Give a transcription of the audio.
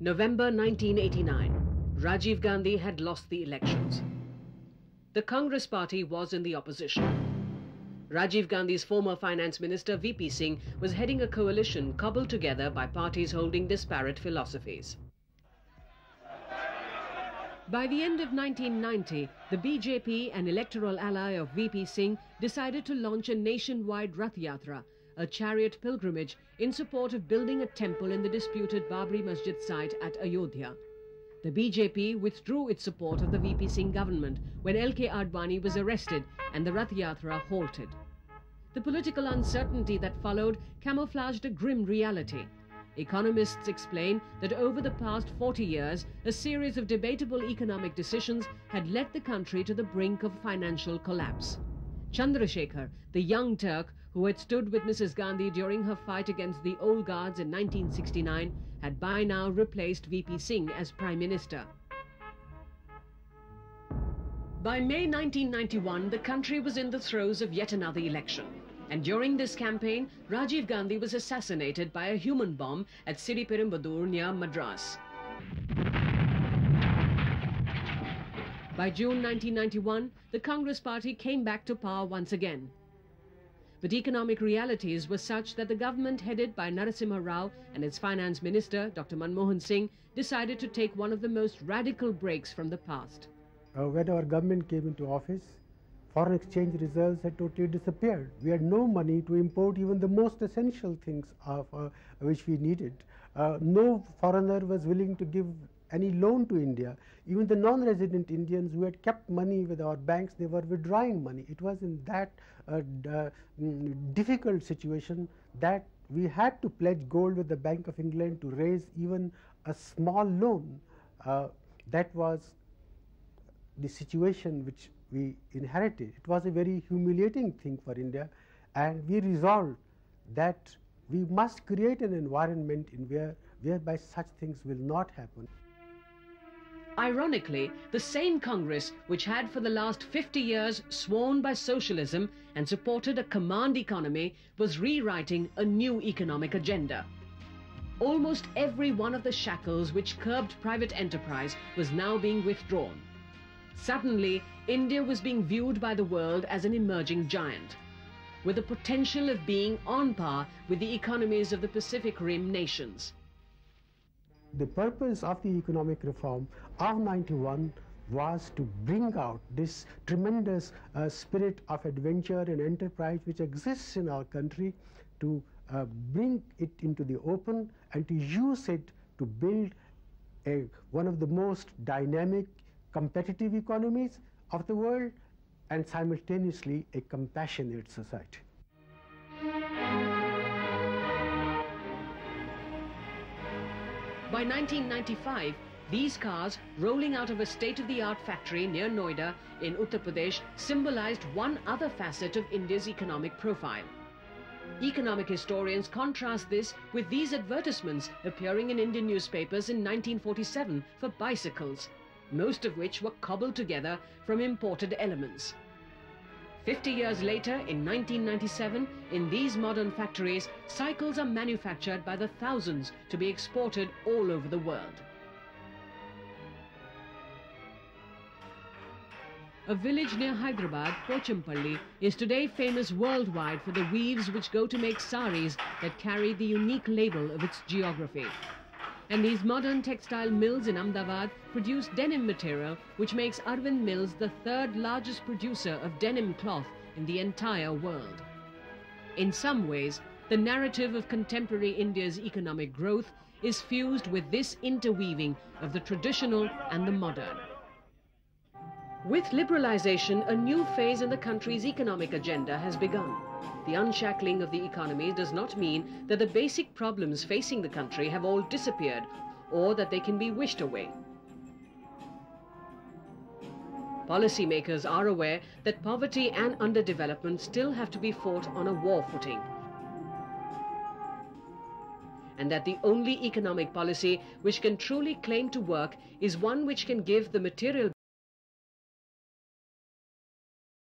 November 1989. Rajiv Gandhi had lost the elections. The Congress party was in the opposition. Rajiv Gandhi's former finance minister VP Singh was heading a coalition cobbled together by parties holding disparate philosophies. By the end of 1990, the BJP, an electoral ally of VP Singh, decided to launch a nationwide Rath Yatra, a chariot pilgrimage in support of building a temple in the disputed Babri Masjid site at Ayodhya. The BJP withdrew its support of the VP Singh government when LK Advani was arrested and the Rath Yatra halted. The political uncertainty that followed camouflaged a grim reality. Economists explain that over the past 40 years, a series of debatable economic decisions had led the country to the brink of financial collapse. Chandrashekhar, the young Turk who had stood with Mrs. Gandhi during her fight against the old guards in 1969, had by now replaced VP Singh as Prime Minister. By May 1991, the country was in the throes of yet another election. And during this campaign, Rajiv Gandhi was assassinated by a human bomb at Siriperumbudur near Madras. By June 1991, the Congress party came back to power once again. But economic realities were such that the government headed by Narasimha Rao and its finance minister, Dr. Manmohan Singh, decided to take one of the most radical breaks from the past. When our government came into office, foreign exchange reserves had totally disappeared. We had no money to import even the most essential things which we needed. No foreigner was willing to give any loan to India. Even the non-resident Indians who had kept money with our banks, they were withdrawing money. It was in that difficult situation that we had to pledge gold with the Bank of England to raise even a small loan. That was the situation which we inherited. It was a very humiliating thing for India, and we resolved that we must create an environment whereby such things will not happen. Ironically, the same Congress which had for the last 50 years sworn by socialism and supported a command economy was rewriting a new economic agenda. Almost every one of the shackles which curbed private enterprise was now being withdrawn. Suddenly, India was being viewed by the world as an emerging giant, with the potential of being on par with the economies of the Pacific Rim nations. The purpose of the economic reform of 91 was to bring out this tremendous spirit of adventure and enterprise which exists in our country, to bring it into the open and to use it to build one of the most dynamic, competitive economies of the world, and simultaneously a compassionate society. By 1995, these cars rolling out of a state-of-the-art factory near Noida in Uttar Pradesh symbolized one other facet of India's economic profile. Economic historians contrast this with these advertisements appearing in Indian newspapers in 1947 for bicycles, most of which were cobbled together from imported elements. 50 years later, in 1997, in these modern factories, cycles are manufactured by the thousands to be exported all over the world. A village near Hyderabad, Pochampalli, is today famous worldwide for the weaves which go to make saris that carry the unique label of its geography. And these modern textile mills in Ahmedabad produce denim material, which makes Arvind Mills the third largest producer of denim cloth in the entire world. In some ways, the narrative of contemporary India's economic growth is fused with this interweaving of the traditional and the modern. With liberalization, a new phase in the country's economic agenda has begun. The unshackling of the economy does not mean that the basic problems facing the country have all disappeared or that they can be wished away. Policymakers are aware that poverty and underdevelopment still have to be fought on a war footing, and that the only economic policy which can truly claim to work is one which can give the material